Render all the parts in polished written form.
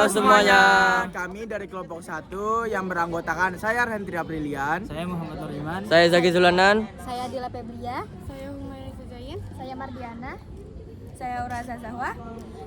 Halo semuanya. Kami dari kelompok 1 yang beranggotakan saya Hendri Aprilian, Saya Muhammad Nuriman. Saya Zaki Sulanan. Saya Dila Febria. Saya Humayra Zain. Saya Mardiana. Saya Uraza Zahwa.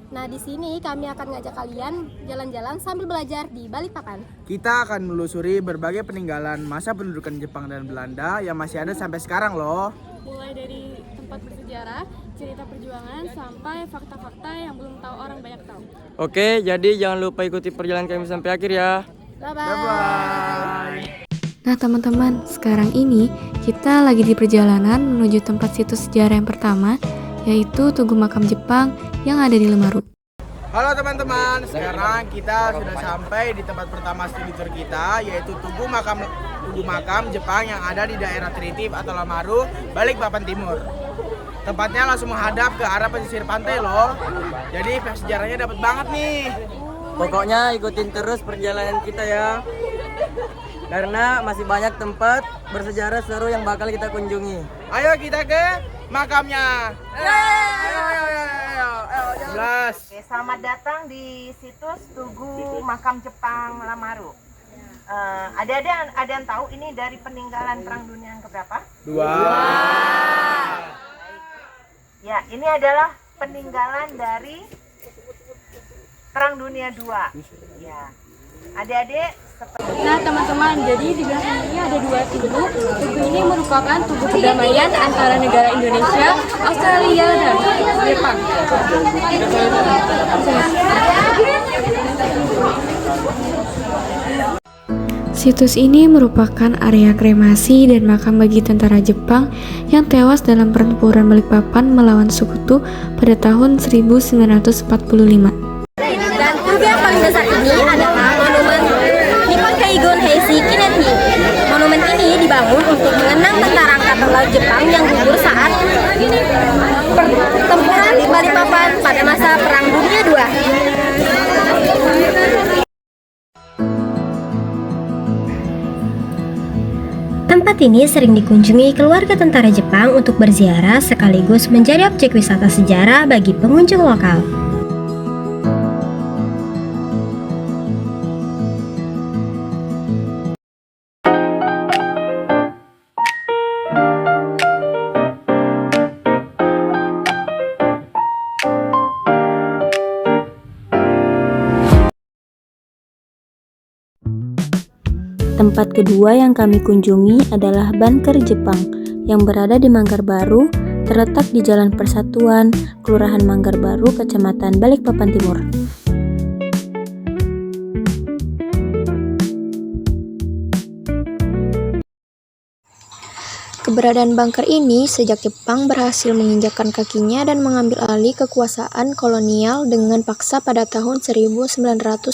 Nah, di sini kami akan ngajak kalian jalan-jalan sambil belajar di Balikpapan. kita akan menelusuri berbagai peninggalan masa pendudukan Jepang dan Belanda yang masih ada sampai sekarang loh. Mulai dari tempat bersejarah, cerita perjuangan, sampai fakta-fakta yang belum tahu orang banyak tahu. Oke, jadi jangan lupa ikuti perjalanan kami sampai akhir ya. Bye-bye. Nah teman-teman, sekarang ini kita lagi di perjalanan menuju tempat situs sejarah yang pertama, yaitu Tugu Makam Jepang yang ada di Lemaru. Halo teman-teman, sekarang kita sudah sampai di tempat pertama studi tour kita, yaitu Tugu Makam Jepang yang ada di daerah Tritip atau Lemaru, Balikpapan Timur. Tempatnya langsung menghadap ke arah pesisir pantai loh. Jadi sejarahnya dapat banget nih. Pokoknya ikutin terus perjalanan kita ya. Karena masih banyak tempat bersejarah seru yang bakal kita kunjungi. Ayo kita ke makamnya. Ayo. 11. Oke, selamat datang di situs Tugu Makam Jepang Lamaru. Ada yang tahu ini dari peninggalan Perang Dunia yang keberapa? 2. Ya, ini adalah peninggalan dari Perang Dunia II. Ya, adik-adik. Nah teman-teman, jadi di belakang ini ada dua tugu. Tugu ini merupakan tugu perdamaian antara negara Indonesia, Australia, dan Jepang. Situs ini merupakan area kremasi dan makam bagi tentara Jepang yang tewas dalam pertempuran Balikpapan melawan Sekutu pada tahun 1945. Dan tugu yang paling besar ini adalah monumen Nippon Kaigon Heishi Kineti. Monumen ini dibangun untuk mengenang tentara Angkatan Laut Jepang yang gugur saat pertempuran di Balikpapan pada masa Perang Dunia II. Tempat ini sering dikunjungi keluarga tentara Jepang untuk berziarah sekaligus menjadi objek wisata sejarah bagi pengunjung lokal. Tempat kedua yang kami kunjungi adalah Bunker Jepang yang berada di Manggar Baru, terletak di Jalan Persatuan, Kelurahan Manggar Baru, Kecamatan Balikpapan Timur. Keberadaan bunker ini sejak Jepang berhasil menginjakkan kakinya dan mengambil alih kekuasaan kolonial dengan paksa pada tahun 1942,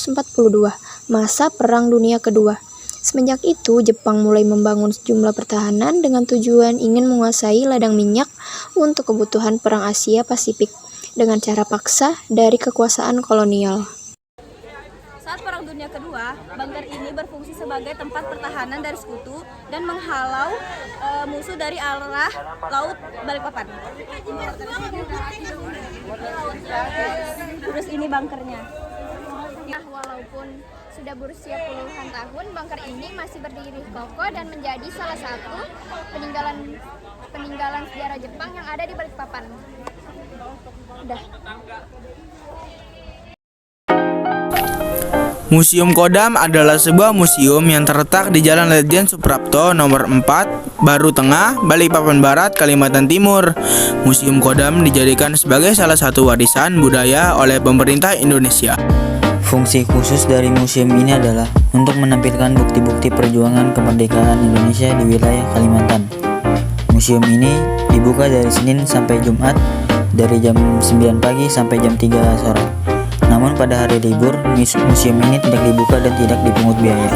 masa Perang Dunia Kedua. Semenjak itu, Jepang mulai membangun sejumlah pertahanan dengan tujuan ingin menguasai ladang minyak untuk kebutuhan Perang Asia Pasifik dengan cara paksa dari kekuasaan kolonial. Saat Perang Dunia Kedua, bunker ini berfungsi sebagai tempat pertahanan dari sekutu dan menghalau musuh dari arah laut Balikpapan. Terus ini bunkernya. Walaupun sudah berusia puluhan tahun, bunker ini masih berdiri kokoh dan menjadi salah satu peninggalan sejarah Jepang yang ada di Balikpapan. Udah. Museum Kodam adalah sebuah museum yang terletak di Jalan Ledjen Suprapto nomor 4, Baru Tengah, Balikpapan Barat, Kalimantan Timur. Museum Kodam dijadikan sebagai salah satu warisan budaya oleh pemerintah Indonesia. Fungsi khusus dari museum ini adalah untuk menampilkan bukti-bukti perjuangan kemerdekaan Indonesia di wilayah Kalimantan. Museum ini dibuka dari Senin sampai Jumat dari jam 9 pagi sampai jam 3 sore. Namun pada hari libur, museum ini tidak dibuka dan tidak dipungut biaya.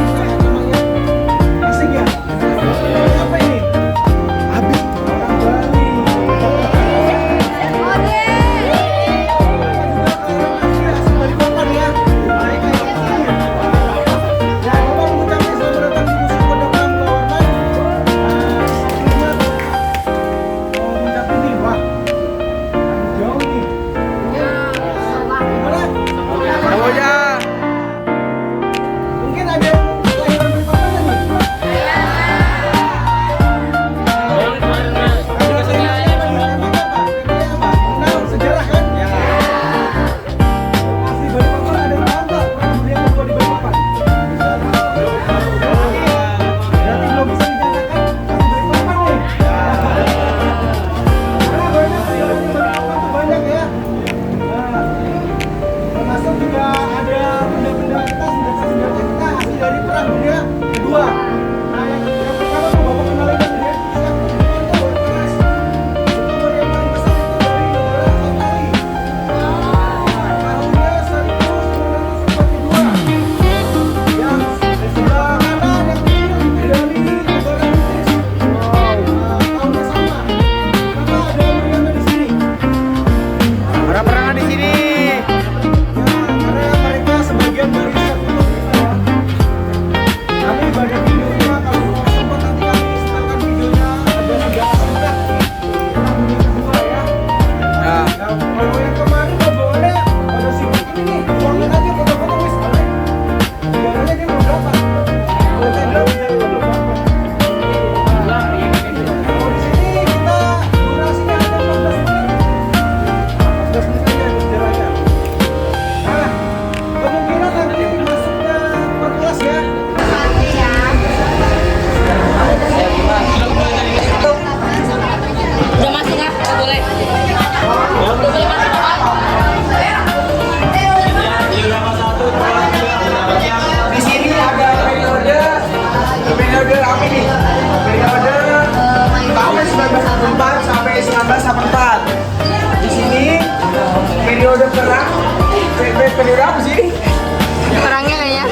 periode perang. Periode apa sih? Perangnya kayaknya.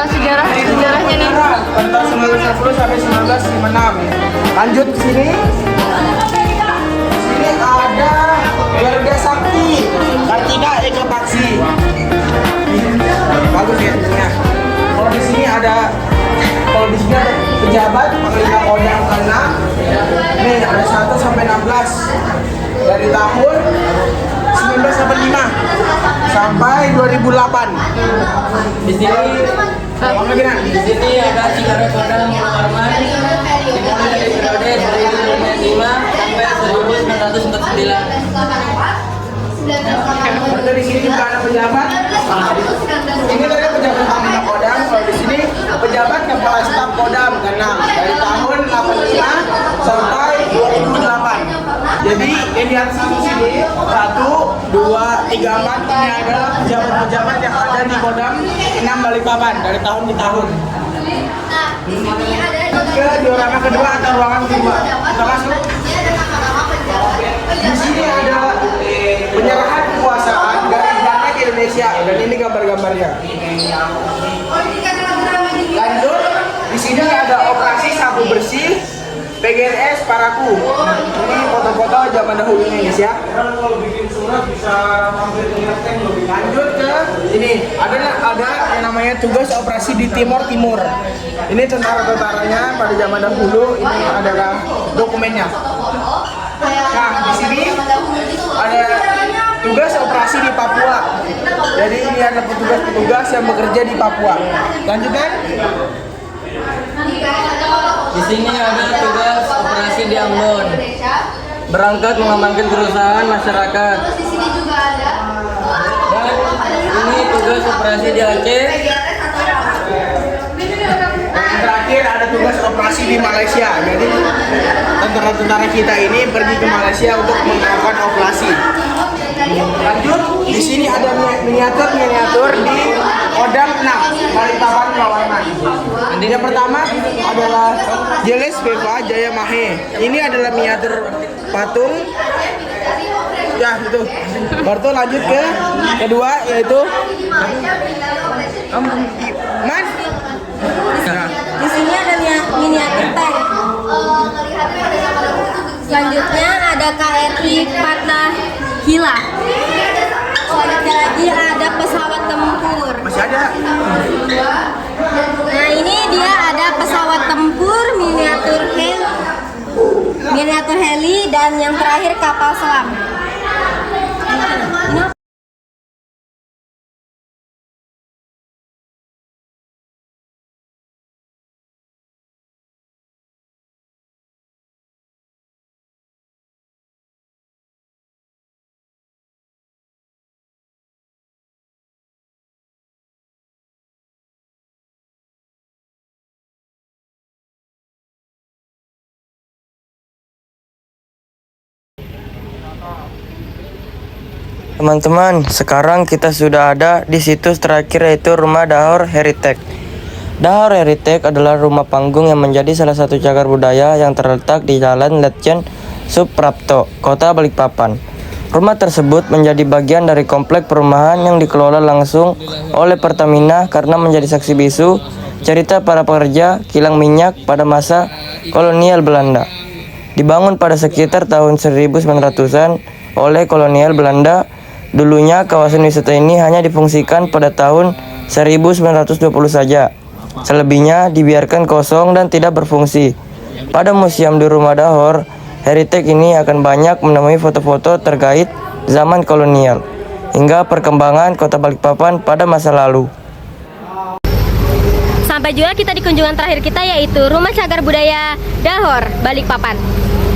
Sejarahnya nih. Pada tahun 1910 sampai 1956. Lanjut ke sini. Sini ada Garda Sakti, Kartika Eka Paksi. Bagus ya. Kalau di sini ada pejabat Panglima Kodam ke-6. Ini ada 1 sampai 16 dari tahun 1985 sampai 2008. Di sini Di sini ada Cikarang Kodam Parman dimulai dari periode 1905 sampai 1949. Berarti di sini juga ada pejabat. Ini tadi pejabat Panglima Kodam. Kalau di sini pejabat Kepala Staf Kodam ke-6 dari tahun 85 sampai 2008. Jadi yang di atas itu sini 1, 2, 3, 4 ini adalah pejabat-pejabat yang ada di Kodam 6 Balikpapan dari tahun ke tahun. Ke diorama kedua atau ruangan kedua. Kita masuk. Di sini ada penyerahan kekuasaan dari Belanda ke Indonesia dan ini gambar-gambarnya. Lanjut, di sini ada operasi sabu bersih PGRS Paraku. Ini foto-foto zaman dahulu Indonesia. Lanjut ke ini ada yang namanya tugas operasi di Timur Timur. Ini tentara-tentaranya pada zaman dahulu. Ini adalah dokumennya. Nah, di sini ada tugas operasi di Papua. Jadi ini ada petugas-petugas yang bekerja di Papua. Lanjutkan. Di sini ada tugas operasi di Ambon, berangkat mengamankan kerusakan masyarakat. Dan ini tugas operasi di Aceh. Yang terakhir ada tugas operasi di Malaysia. Jadi tentara-tentara kita ini pergi ke Malaysia untuk melakukan operasi. Lanjut, di sini ada miniatur di Kodam 6 Balikpapan Lawarman. Yang pertama adalah Jeles Beva Jaya Mahe. Ini adalah miniatur patung. Ya itu. Baru lanjut ke kedua yaitu Mas. Nah. Di sini ada miniatur tank. Selanjutnya ada KRI Patnahila. Selanjutnya lagi ada pesawat tempur. Masih ada. Nah ini dia ada pesawat tempur, miniatur heli dan yang terakhir kapal selam. Teman-teman, sekarang kita sudah ada di situs terakhir yaitu Rumah Dahor Heritage. Dahor Heritage adalah rumah panggung yang menjadi salah satu cagar budaya yang terletak di Jalan Letjen Suprapto, Kota Balikpapan. Rumah tersebut menjadi bagian dari komplek perumahan yang dikelola langsung oleh Pertamina karena menjadi saksi bisu cerita para pekerja kilang minyak pada masa kolonial Belanda. Dibangun pada sekitar tahun 1900-an oleh kolonial Belanda. Dulunya kawasan wisata ini hanya difungsikan pada tahun 1920 saja. Selebihnya dibiarkan kosong dan tidak berfungsi. Pada museum di Rumah Dahor Heritage ini akan banyak menemui foto-foto terkait zaman kolonial hingga perkembangan Kota Balikpapan pada masa lalu. Sampai juga kita di kunjungan terakhir kita yaitu Rumah Cagar Budaya Dahor Balikpapan.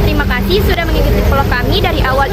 Terima kasih sudah mengikuti vlog kami dari awal